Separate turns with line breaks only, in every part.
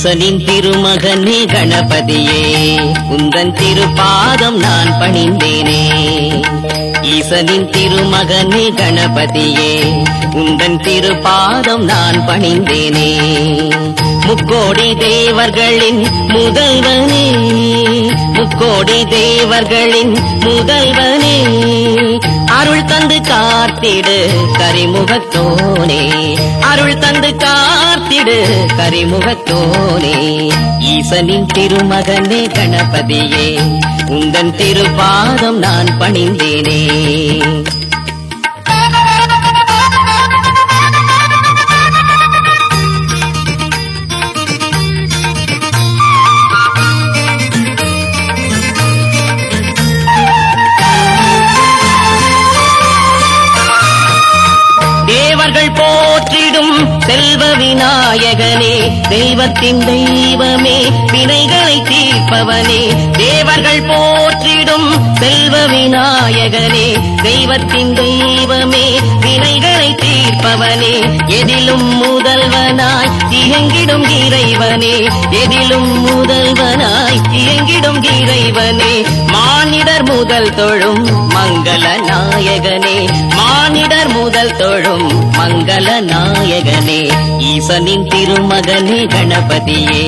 ஈசனின் திருமகனே கணபதியே, உந்தன் திருப்பாதம் நான் பணிந்தேனே. ஈசனின் திருமகனே கணபதியே, உந்தன் திருப்பாதம் நான் பணிந்தேனே. முக்கோடி தேவர்களின் முதல்வனே, முக்கோடி தேவர்களின் முதல்வனே, அருள் தந்து காத்திடு கரிமுகத்தோனே, அருள் தந்து காத்திடு கரிமுகத்தோனே. ஈசனின் திருமகனே கணபதியே, உந்தன் திருப்பாதம் நான் பணிந்தேனே. தேவர்கள் போற்றிடும் செல்வ விநாயகனே, தெய்வத்தின் தெய்வமே, வினைகளை தீர்ப்பவனே. தேவர்கள் போற்றிடும் செல்வ விநாயகனே, தெய்வத்தின் தெய்வமே, வினைகளை தீர்ப்பவனே. எதிலும் முதல்வனாய் இயங்கிடும் இறைவனே, எதிலும் முதல்வனாய் இயங்கிடும் இறைவனே. மானிடர் முதல் தொழும் மங்கள நாயகனே, மானிடர் முதல் தொழும் மங்கள நாயகனே. ஈசனின் திருமகனே கணபதியே,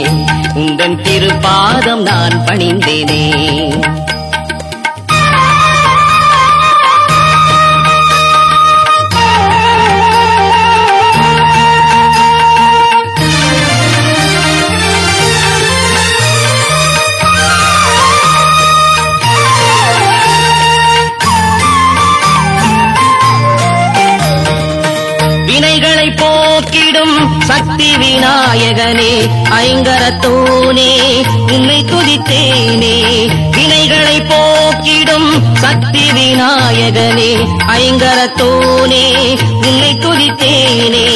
உந்தன் திருப்பாதம் நான் பணிந்தேனே. வினைகளை போக்கிடும் சக்தி விநாயகனே, ஐங்கரத்தோனே, உன்னை துதித்தேனே. வினைகளை போக்கிடும் சக்தி விநாயகனே, ஐங்கரத்தோனே, உன்னை துதித்தேனே.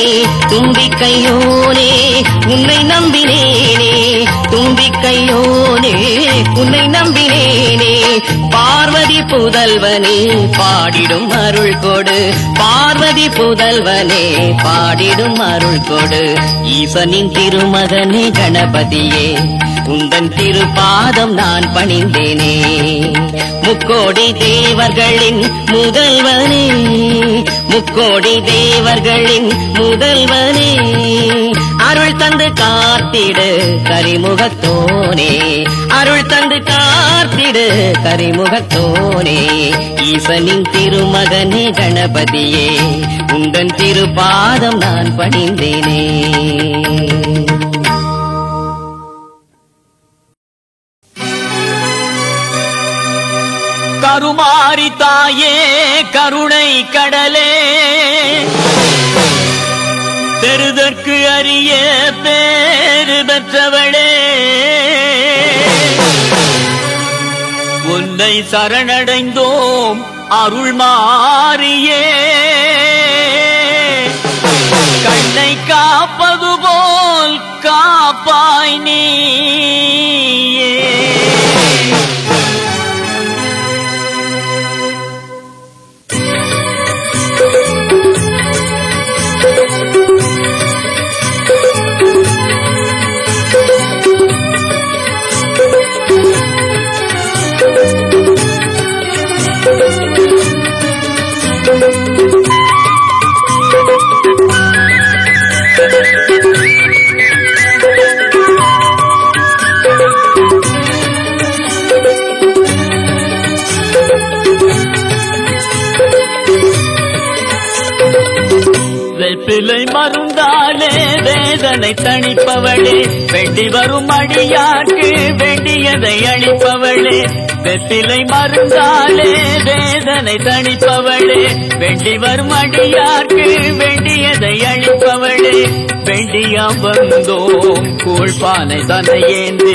தும்பிக்கையோனே, உன்னை நம்பினேனே, தும்பிக்கையோனே, உன்னை நம்பினேனே. பார்வதி புதல்வனே, பாடிடும் அருள் கொடு, பார்வதி புதல்வனே, பாடிடும் அருள் கொடு. ஈசனின் திருமகனே கணபதியே, உந்தன் திருப்பாதம் நான் பணிந்தேனே. முக்கோடி தேவர்களின் முதல்வனே, முக்கோடி தேவர்களின் முதல்வனே, அருள் தந்து காத்திடு கரிமுகத்தோனே, அருள் தந்து காத்திடு கரிமுகத்தோனே. ஈசனின் திருமகனே கணபதியே, உந்தன் திருப்பாதம் நான் பணிந்தேனே.
கருமாரி தாயே கருணை கடலே, பெறுதற்கு அரிய பேறு பெற்றவளே, உன்னை சரணடைந்தோம் அருள் மாறியே. கண்ணை காப்பது போல் காப்பாய் நீயே. வெப்பிலை மருந்தாலே வேதனை தணிப்பவளே, வேண்டி வரும் அடியார்க்கு வேண்டியதை அளிப்பவளே. வெப்பிலை மருந்தாலே வேதனை தணிப்பவளே, வேண்டி வரும் அடியார்க்கு வேண்டியதை அளிப்பவளே. வேண்டியாம் வந்தோம் கூழ்பானை தனையேந்து,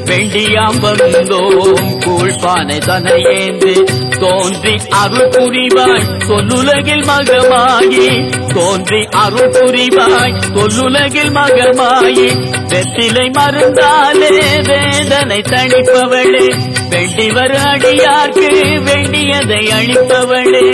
வேண்டியாம் வந்தோம் கூழ்பானை தனையேந்து. தோன்றி அருள் புரிவாய் சொல்லுலகில் மகமாயி, தோன்றி அருள் புரிவாய் சொல்லுலகில் மகமாயி. வெற்றிலை மருந்தாலே வேதனை தணிப்பவளே, வேண்டிவர் அடியார்க்கு வேண்டியதை அளிப்பவளே.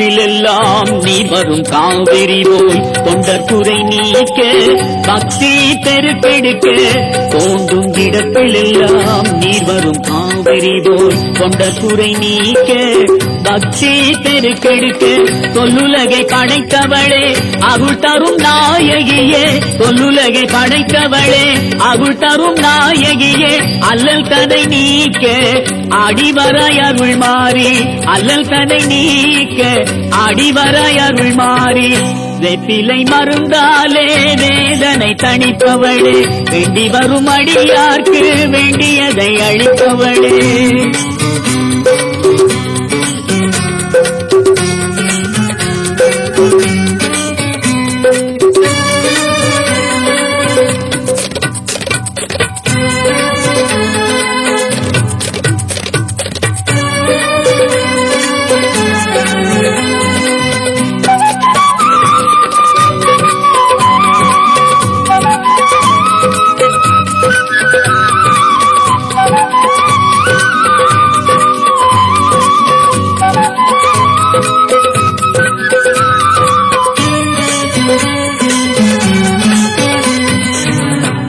இடத்திலெல்லாம் நீ வரும் காவிரி போல் தொண்டர் குறை நீக்க பக்தி பெருக்கெடுக்க தோன்றும் இடத்திலெல்லாம் நீர் வரும் காவிரி போல் தொண்டர் குறை நீக்க பக்தி பெருக்கெடுக்க சொல்லுலகை படைத்தவளே அருள் தரும் நாயகியே சொல்லுலகை படைத்தவளே அருள் தரும் நாயகியே அல்லல் தனை நீக்க அடிவராய் அருள் மாறி அல்லல் தனை நீக்க அடிவராய் அருள் மாறி வெப்பிலை மருந்தாலே வேதனை தணிப்பவளே வேண்டி வரும் அடியார்க்கு வேண்டியதை அளிப்பவளே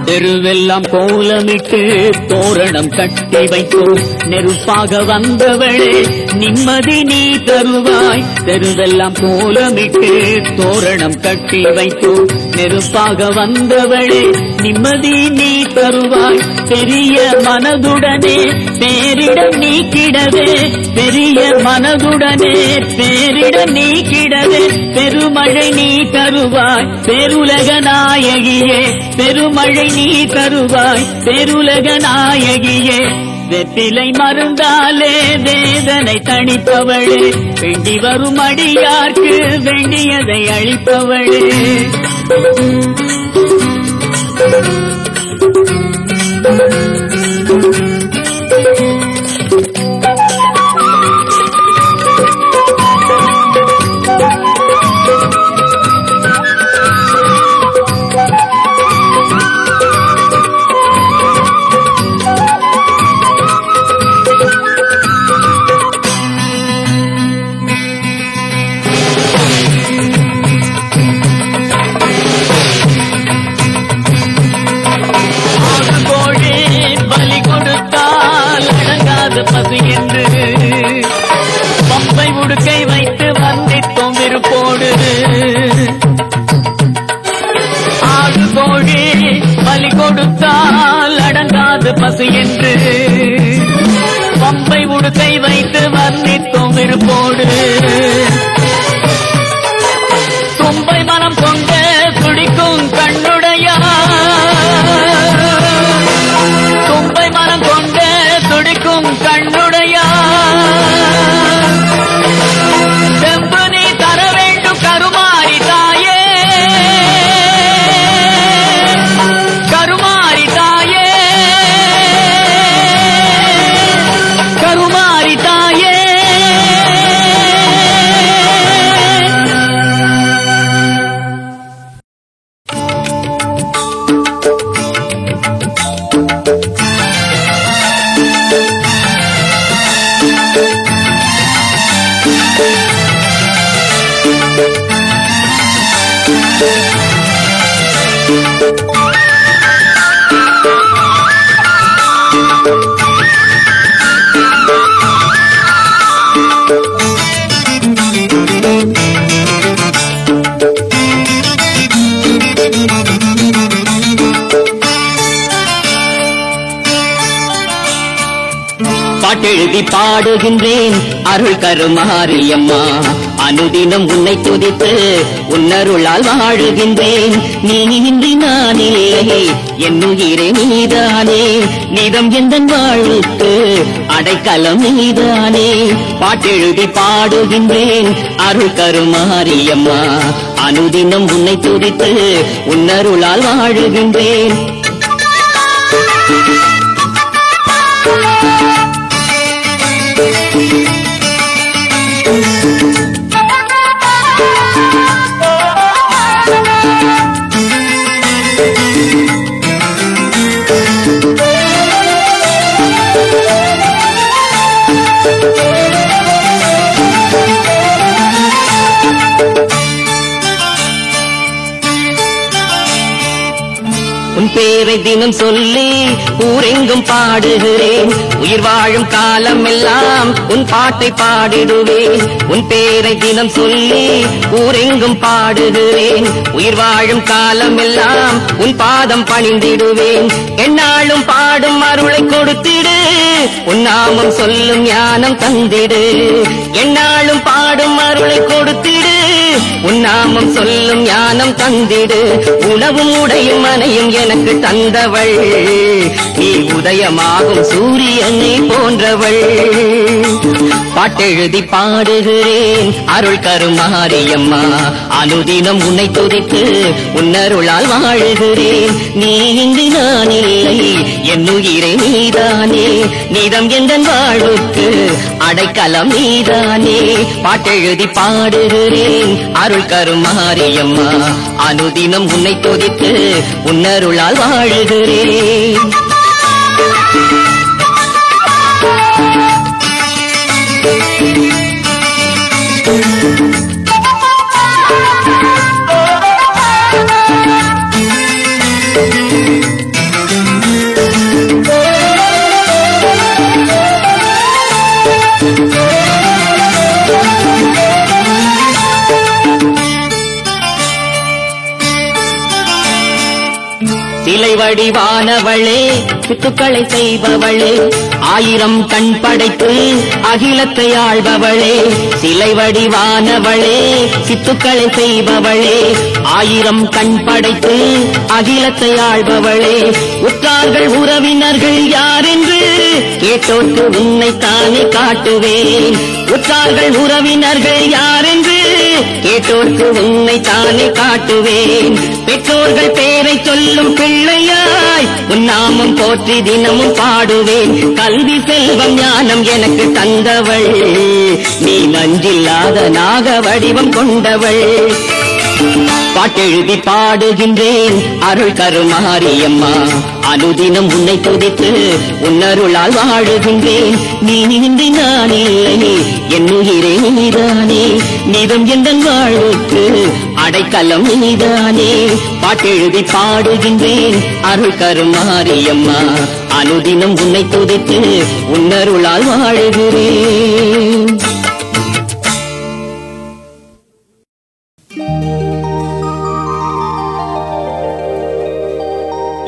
தெருவெல்லாம் கோலமிட்டு தோரணம் கட்டி வைத்தோம் நெருப்பாக வந்தவளே நிம்மதி நீ தருவாய் தெருவெல்லாம் கோலமிட்டு தோரணம் கட்டி வைத்தோம் நெருப்பாக வந்தவளே நிம்மதி நீ தருவாய் பெரிய மனதுடனே பேரிடம் நீக்கிடவே பெரிய மனதுடனே பேரிடம் நீக்கிடவே பெருமழை நீ தருவாய் பெருலக நாயகியே பெருமழை நீ தருவாய் பெருலக நாயகியே வெப்பிலை மருந்தாலே வேதனை தணிப்பவளே வேண்டி வரும் அடியார்க்கு வேண்டியதை அளிப்பவளே பசு என்று பம்பை உடுக்கை வைத்து வந்தித்தோம் விருப்போடு ஆடு கோழி பலி கொடுத்தால் அடங்காது பசு என்று பம்பை உடுக்கை வைத்து வந்தித்தோம் விருப்போடு தும்பை மனம் கொண்ட துடிக்கும் கண்ணுடையா தும்பை மனம் கொண்ட துடிக்கும் கண்ணுடையா செம்பு நீ தர வேண்டும் கருமாரி தாயே கருமாரி தாயே கருமாரி தாயே
பாட்டெழுதி பாடுகின்றேன் அருள் கருமாரியம்மா அனுதினம் உன்னை துதித்து உன்னருளால் வாழுகின்றேன் நீ இன்றி நானே என்னுயிரே நீதானே நிதம் எந்தன் வாழ்வுக்கு அடைக்கலம் நீதானே பாட்டெழுதி பாடுகின்றேன் அருள் கருமாரியம்மா அனுதினம் உன்னை துதித்து உன்னருளால் வாழுகின்றேன் உன் பேரை தினம் சொல்லி ஊரெங்கும் பாடுகிறேன். உயிர் வாழும் காலம் எல்லாம் உன் பாட்டை பாடிடுவேன். உன் பேரை தினம் சொல்லி ஊரெங்கும் பாடுகிறேன். உயிர் வாழும் காலம் எல்லாம் உன் பாதம் பணிந்திடுவேன். என்னாலும் பாடும் அருளை கொடுத்திடு, உன் நாமம் சொல்லும் ஞானம் தந்திடு. என்னாலும் பாடும் அருளை கொடுத்திடு, உன் நாமம் சொல்லும் ஞானம் தந்திடு. உணவும் உடையும் மனையும் எனக்கு தந்தவள், நீ உதயமாகும் சூரியனை போன்றவள். பாட்டெழுதி பாடுகிறேன் அருள் கருமாரியம்மா, அனுதினம் உன்னை துதித்து உன்னருளால் வாழுகிறேன். நீ இன்றி நான் இல்லை, என் உயிரை நீதானே, நீதம் எந்த வாழ்வுக்கு அடைக்கலம் நீதானே. பாட்டெழுதி பாடுகிறேன் அருள் கருமாரியம்மா, அனுதினம் உன்னை துதித்து உன்னருளால் வாழுகிறேன். சிலை வடிவானவளே, சித்துக்களை செய்பவளே, ஆயிரம் கண் படைத்து அகிலத்தை ஆள்பவளே. சிலை வடிவானவளே, சித்துக்களை செய்பவளே, ஆயிரம் கண் படைத்து அகிலத்தை ஆள்பவளே. உற்றார்கள் உறவினர்கள் யாரென்று கேட்டோர்க்கு உன்னைத்தானே காட்டுவேன். உற்றார்கள் உறவினர்கள் யாரென்று கேட்டோர்க்கு உன்னைத்தானே காட்டுவேன். பெற்றோர்கள் பேரை சொல்லும் பிள்ளையாய் உன் நாமம் போற்றி தினமும் பாடுவேன். கல்வி செல்வம் ஞானம் எனக்கு தந்தவள், நீ நஞ்சில்லாத நாக வடிவம் கொண்டவள். பாட்டெழுதி பாடுகின்றேன் அருள் கருமாரியம்மா, அனுதினம் உன்னை துதித்து உன்னருளால் வாழுகின்றேன். நீ இன்றி நான் இல்லை, என் உயிரே நீதானே, நீதம் எந்த வாழ்வுக்கு அடைக்கலம் நீதானே. பாட்டெழுதி பாடுகின்றேன் அருள் கருமாரியம்மா, அனுதினம் உன்னை துதித்து உன்னருளால் வாழுகிறேன்.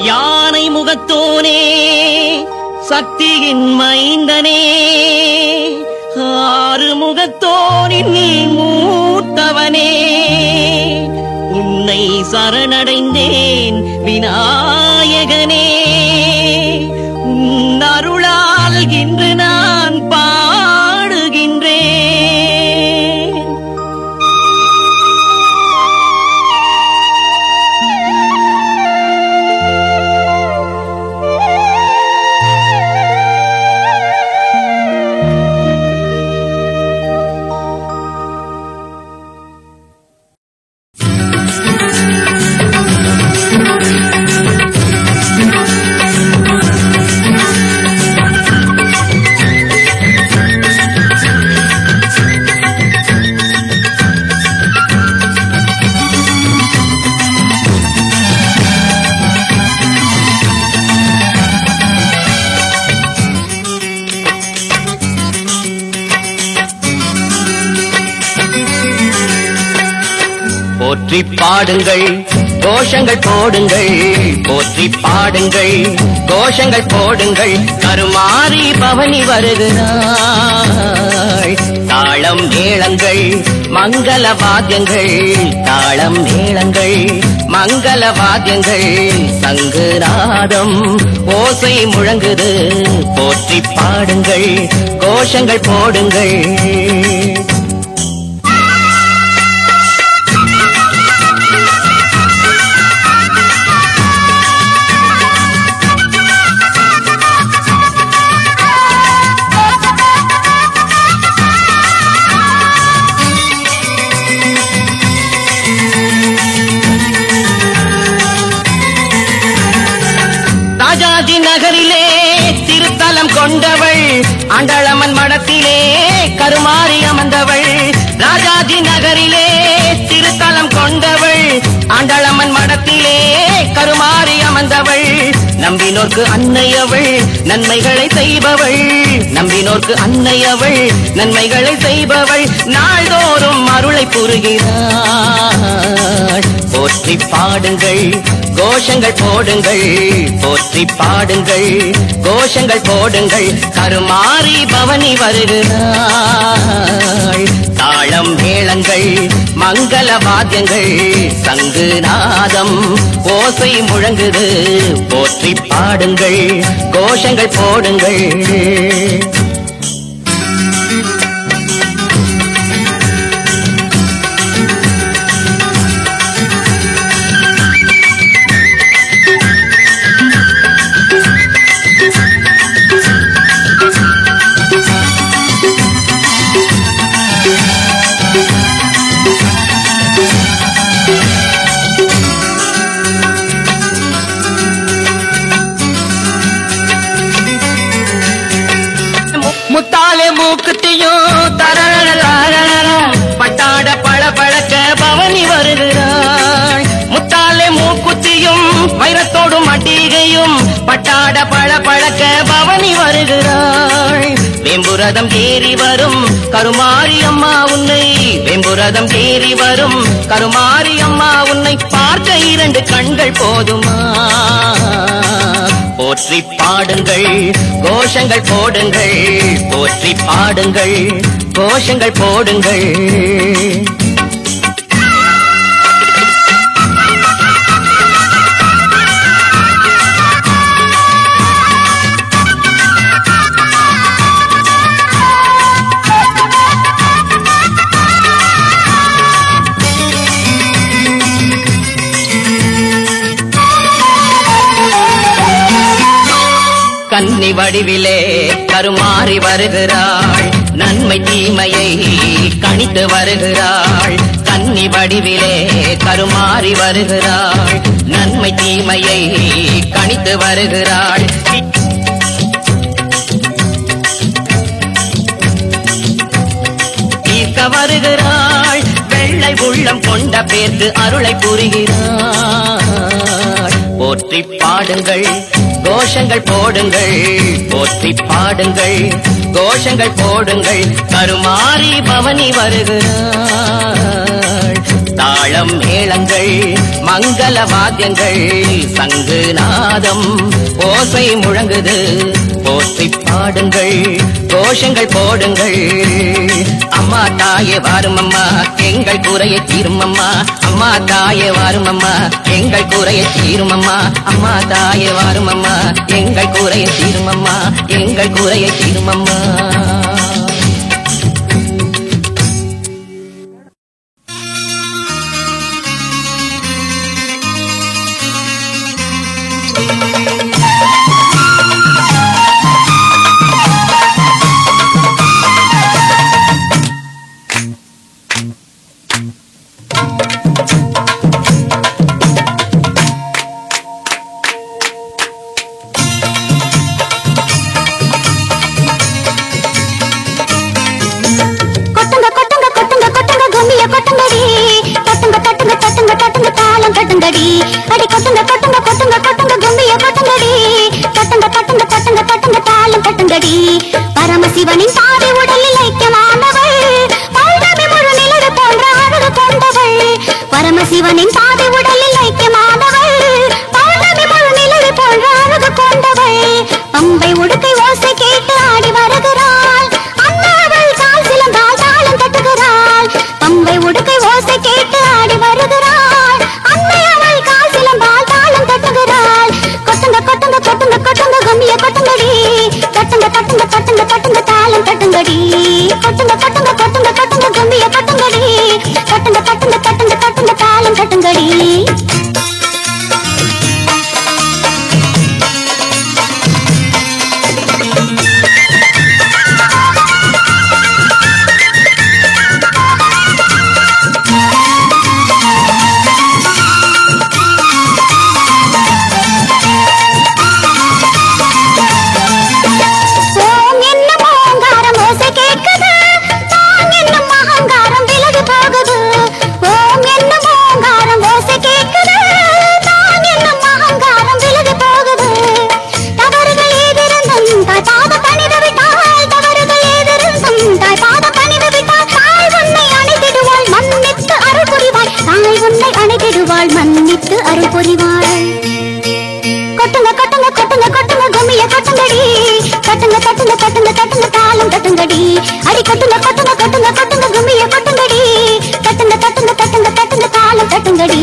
யானை முகத்தோனே, சக்தியின் மைந்தனே, ஆறு முகத்தோனின் மூத்தவனே, உன்னை சரணடைந்தேன் விநாயகனே. உன் அருளால் இன்று நான் பாடுகின்றேன். போற்றி பாடுங்கள் கோஷங்கள் போடுங்கள், போற்றி பாடுங்கள் கோஷங்கள் போடுங்கள். கருமாரி பவனி வருகிறாள். தாளம் மேளங்கள் மங்கள வாத்தியங்கள், தாளம் மேளங்கள் மங்கள வாத்தியங்கள், சங்குநாதம் ஓசை முழங்குது. போற்றி பாடுங்கள் கோஷங்கள் போடுங்கள். ராஜாஜி நகரிலே திருத்தலம் கொண்டவள், ஆண்டளமன் மடத்திலே கருமாரி அமர்ந்தவள். ராஜாஜி நகரிலே திருத்தலம் கொண்டவள், ஆண்டளமன் மடத்திலே கருமாரி அமர்ந்தவள். நம்பினோர்க்கு அன்னையவள் நன்மைகளை செய்பவள். நம்பினோர்க்கு அன்னையவள் நன்மைகளை செய்பவள். நாள்தோறும் அருளை புரிகிறாள். போற்றி பாடுங்கள் கோஷங்கள் போடுங்கள். போற்றி பாடுங்கள் கோஷங்கள் போடுங்கள். கருமாறி பவனி வருகிறாள். தாளம் மேளங்கள் மங்கள வாத்தியங்கள் சங்கு நாதம் ஓசை முழங்குது. போற்றி பாடுங்கள் கோஷங்கள் போடுங்கள்.
முத்தாலே மூக்குத்தியும்
பட்டாட பழ பழக்க பவனி வருகிறாள். முத்தாலே மூக்குத்தியும் வைரத்தோடும் அட்டிகையும் பட்டாட பழ பழக்க பவனி வருகிறாள். வேம்புரதம் ஏறி வரும் கருமாரி அம்மா உன்னை. வேம்புரதம் ஏறி வரும் கருமாரி அம்மா உன்னை பார்க்க 2 கண்கள் போதுமா? போற்றி பாடுங்கள் கோஷங்கள் போடுங்கள். போற்றி பாடுங்கள் கோஷங்கள் போடுங்கள். கன்னி வடிவிலே கருமாறி வருகிறாள். நன்மை தீமையை கணித்து வருகிறாள். கன்னி வடிவிலே கருமாறி வருகிறாள். நன்மை தீமையை கணித்து வருகிறாள். தீர்க்க வருகிறாள். வெள்ளை உள்ளம் கொண்ட பேர்க்கு அருளை புரிகிறாள். போற்றி பாடுங்கள் கோஷங்கள் போடுங்கள். போற்றி பாடுங்கள் கோஷங்கள் போடுங்கள். கருமாரி பவனி வருகிறாள். தாளம் மேளங்கள் மங்கள வாத்தியங்கள் சங்கு நாதம் ஓசை முழங்குது. போற்றி பாடுங்கள் கோஷங்கள் போடுங்கள். அம்மா தாயே வாரும் அம்மா எங்கள் குறையை தீரும் அம்மா. அம்மா தாயே வாரும் அம்மா எங்கள் குறையை தீரும் அம்மா. அம்மா தாயே வாரும் அம்மா எங்கள் குறையை தீரும் அம்மா. எங்கள் குறையை தீரும் அம்மா.
பரமசிவனின் பாதி உடலில் ஐக்கியமானவள். பௌர்ணமி முழு நிலவு போன்ற அழகு கொண்டவள். பரமசிவனின் பாதி உடலில் ஐக்கியமானவள். பௌர்ணமி முழு நிலவு போன்ற அழகு கொண்டவள். பம்பை உடுக்கை ஓசை கேட்டு ஆடி வருகிறாள். அண்ணாவள் கால் சிலந்தால் தாளம் தட்டுகிறாள். பம்பை உடுக்கை ஓசை கேட்டு ஆடி வருகிறாள். அண்ணாவள் கால் சிலந்தால் தாளம் தட்டுகிறாள். கொட்டுங்க கொட்டுங்க கொட்டுங்க கொட்டுங்க கும்மிய கொட்டுங்கடி. கொட்டுங்க கொட்டுங்க கொட்டுங்க கொட்டுங்க தாளம் தட்டுங்கடி. கொட்டுங்க கொட்டுங்க கொட்டுங்க கொட்டுங்க கும்மிய கொட்டுங்கடி. கொட்டுங்க கொட்டுங்க கொட்டுங்க கொட்டுங்க தாளம் தட்டுங்கடி. ஓம் என்னும் அகங்காரம் விலகி போகுது. ஓம் என்னும் ஓங்காரம் ஓசை கேட்குது. புரிவாள். கொட்டுங்க கொட்டுங்க கொட்டுங்க கொட்டுங்க கும்மிய கொட்டுங்கடி, தட்டுங்க தட்டுங்க தட்டுங்க தட்டுங்க தாளம் தட்டுங்கடி. அடி கொட்டுங்க கொட்டுங்க கொட்டுங்க கொட்டுங்க கும்மிய கொட்டுங்கடி, தட்டுங்க தட்டுங்க தட்டுங்க தட்டுங்க தாளம் தட்டுங்கடி.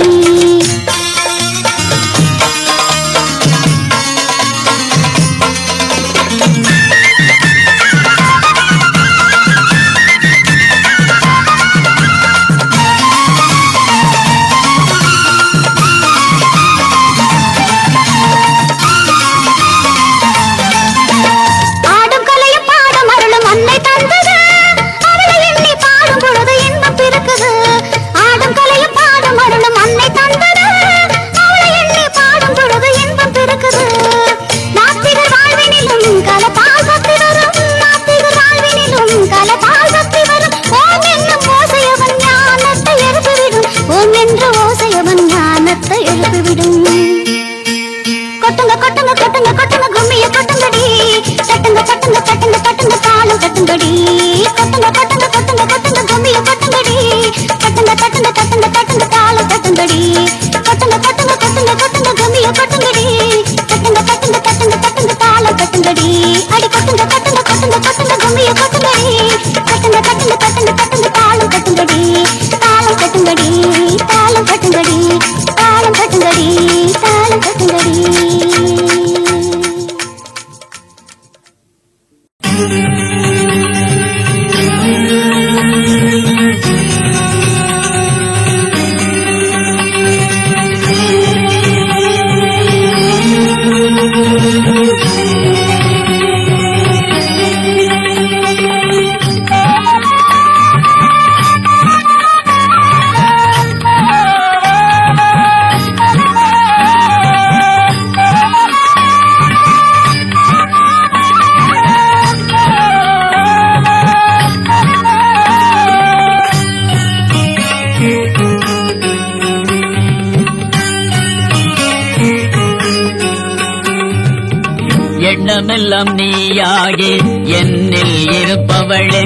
எண்ணமெல்லாம் நீயாகி என்னில் இருப்பவளே,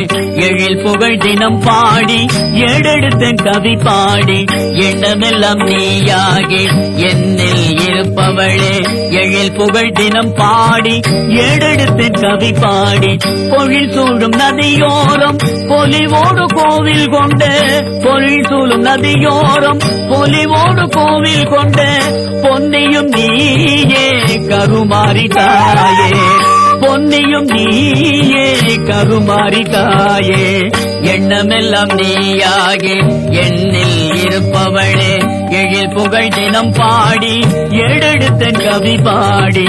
எழில் புகழ் தினம் பாடி ஏடெடுத்த கவி பாடி. எண்ணமெல்லாம் நீயாகி என்னில் இருப்பவளே, எழில் புகழ் தினம் பாடி ஏடெடுத்த கவி பாடி. பொழில் சூழும் நதியோரம் பொலிவோடு கோவில் கொண்டு, பொழில் சூழும் நதியோரம் பொலிவோடு கோவில் கொண்டு. பொன்னியும் நீயே கருமாரி தாயே, பொன்னியும் நீயே கருமாரி தாயே. எண்ணமெல்லாம் நீயாகி என்னில் இருப்பவளே, எழில் புகழ் தினம் பாடி ஏடெடுத்த கவி பாடி.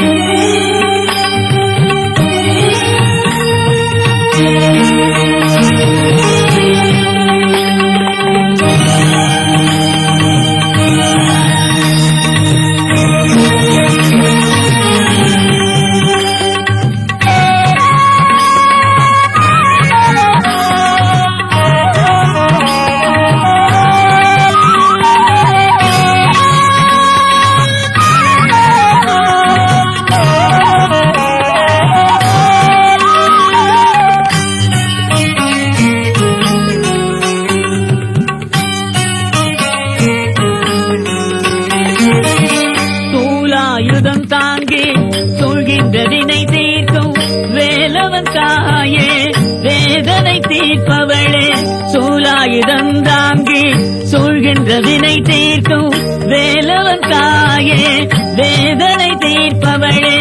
வினை தீர்க்கும் வேலவன் தாயே, வேதனை தீர்ப்பவளே.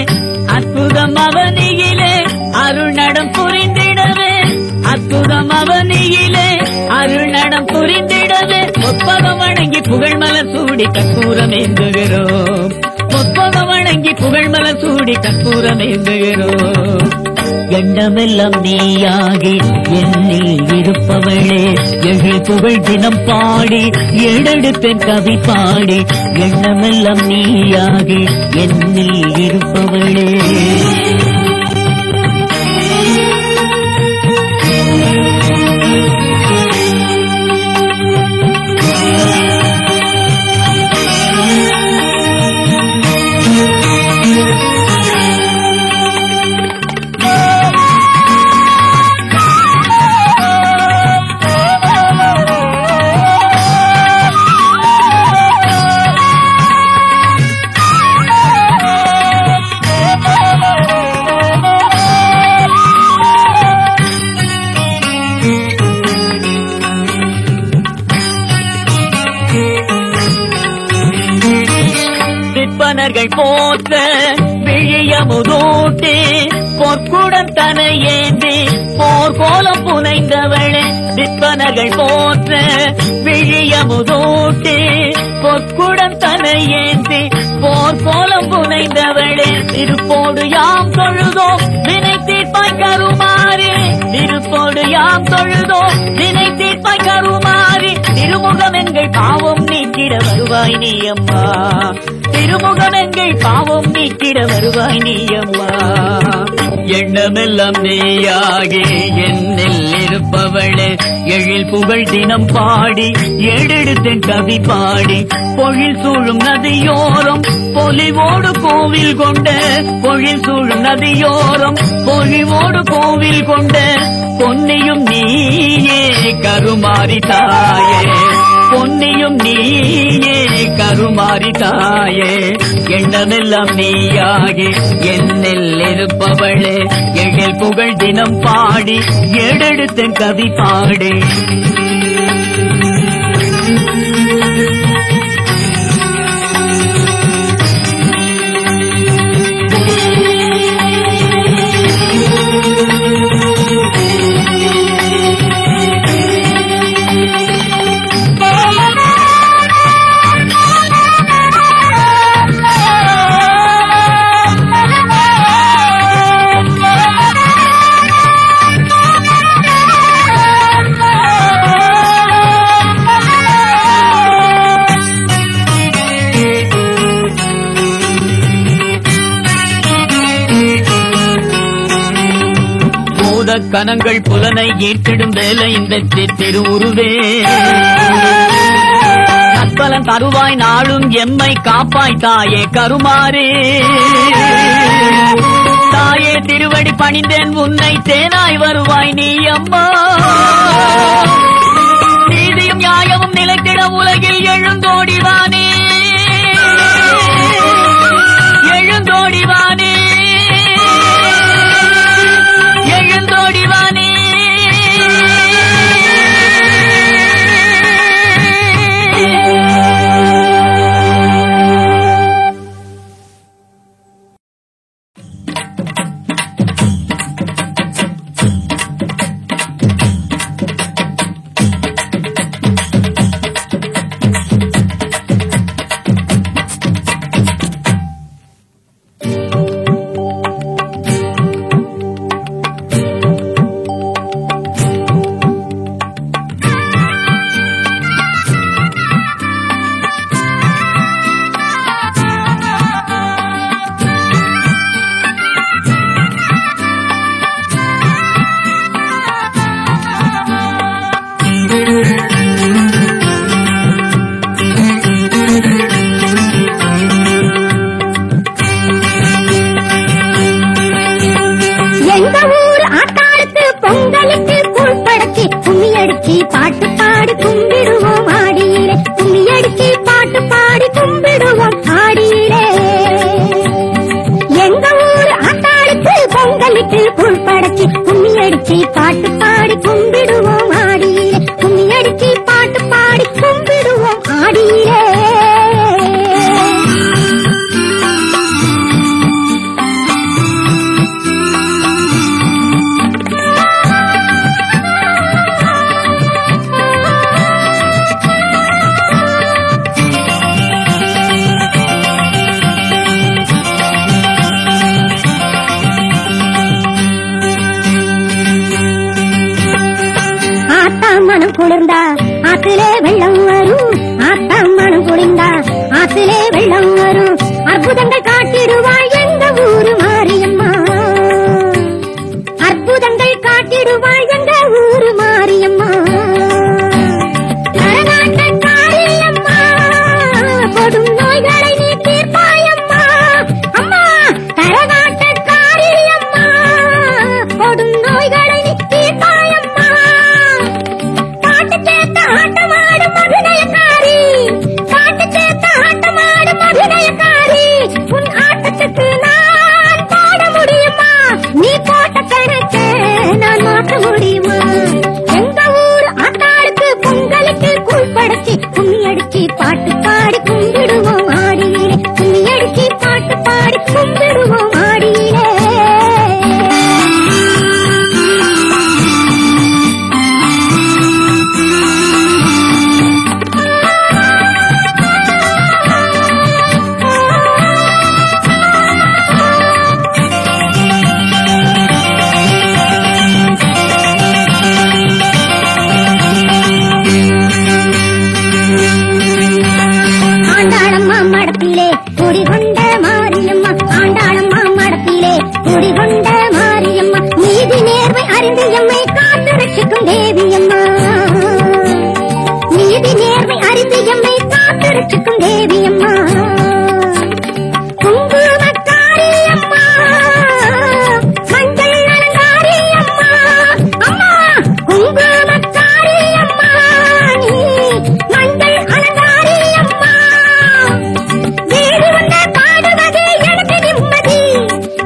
அற்புதம் அவனியிலே அருள்நடம் புரிந்திடவே, அற்புதம் அவனியிலே அருள்நடம் புரிந்திடவே. ஒப்பகம் வணங்கி புகழ் மலர் சூடி கற்பூரம் ஏந்துகிறோம், ஒப்பகம் வணங்கி புகழ் மலர் சூடி கற்பூரம் ஏந்துகிறோம். எண்ணமெல்லாம் நீயாகி என்னில் இருப்பவளே, எழில் புகழ் தினம் பாடி ஏடெடுத்த கவி பாடி. எண்ணமெல்லாம் நீயாகி என்னில் இருப்பவளே. விற்பனர்கள் போற்ற விழியமுதூட்டி பொற்குடன் தனை ஏந்தி போர்கோலம் புனைந்தவளே விற்பனர்கள் போற்ற விழியமுதூட்டி பொற்குடன் தனை ஏந்தி போர்கோலம் புனைந்தவளே திருப்போடு யாம் தொழுதோம் வினை தீர்ப்பாய் கருமாறி திருப்போடு யாம் தொழுதோம் வினை தீர்ப்பாய் கருமாறி திருமுகம் எங்கள் பாவம் நீக்கிட வருவாய் நீ அம்மா திருமுகம் எங்கள் பாவம் நீக்கிட வருவாய் நீ அம்மா எண்ணமெல்லாம் நீயாகி என்னில் இருப்பவளே எழில் புகழ் தினம் பாடி ஏடெடுத்தேன் கவி பாடி பொழில் சூழும் நதியோரம் பொலிவோடு கோவில் கொண்ட பொழில் சூழும் நதியோரம் பொலிவோடு கோவில் கொண்ட பொன்னியும் நீயே கருமாரி தாயே பொன்னியும் நீயே கருமாரி தாயே எண்ணமெல்லாம் நீயாகி என்னில் இருப்பவளே எழில் புகழ் தினம் பாடி ஏடெடுத்தேன் கவி பாடி கனங்கள் புலனை ஈர்த்திடும் வேலை இந்த திருவுருவே நற்பலன் தருவாய் நாளும் எம்மை காப்பாய் தாயே கருமாறே தாயே திருவடி பணிந்தேன் உன்னை தேனாய் வருவாய் நீ அம்மா நீதியும் நியாயமும் நிலைத்திட உலகில் எழுந்தோடிவானே எழுந்தோடிவானே எழுந்தோடிவானே
ஆட்டமாடும் அபிநயக்காரி காட்டு சேர்த்த ஆட்டமாடும் அபிநயக்காரி தேவி அம்மா, நீதி நேர்மை அறிந்து எம்மை காத்து ரட்சிக்கும் தேவி அம்மா, குங்குமக்காரி அம்மா, மஞ்சள் அலங்காரி அம்மா, அம்மா குங்குமக்காரி அம்மா, நீ மஞ்சள் அலங்காரி அம்மா, வேறு ஒன்றை பாடுவதே எனக்கு நிம்மதி,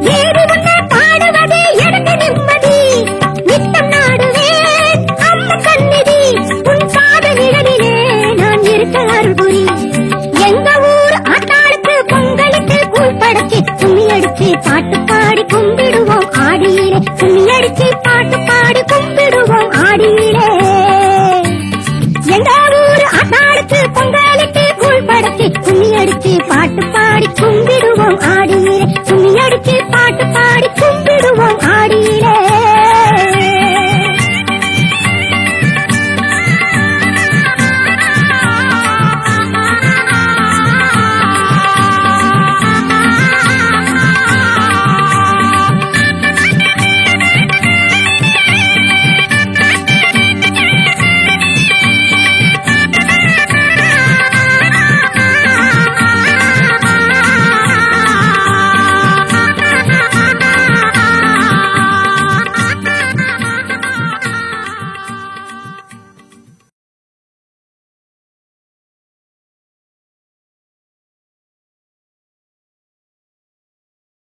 வேறு ஒன்றை பாடுவதே எனக்கு நிம்மதி, நித்தம் நாடுவேன் அம்மா சந்நிதி, உன் பாத நிழலிலே நான் இருக்க அருள்புரி. எங்க ஊர் ஆத்தாளுக்கு பொங்கலுக்கு கூழ் படைச்சு கும்மி அடிச்சு பாட்டு பாடி கும்பிடுவோம் ஆடியிலே, கும்மி அடிச்சு பாட்டு பாடி கும்பிடுவோம் ஆடியிலே. எங்க ஊர் ஆத்தாளுக்கு பொங்கலுக்கு கூழ் படைச்சு கும்மி அடிச்சு பாட்டு பாடி கும்பிடுவோம் ஆடி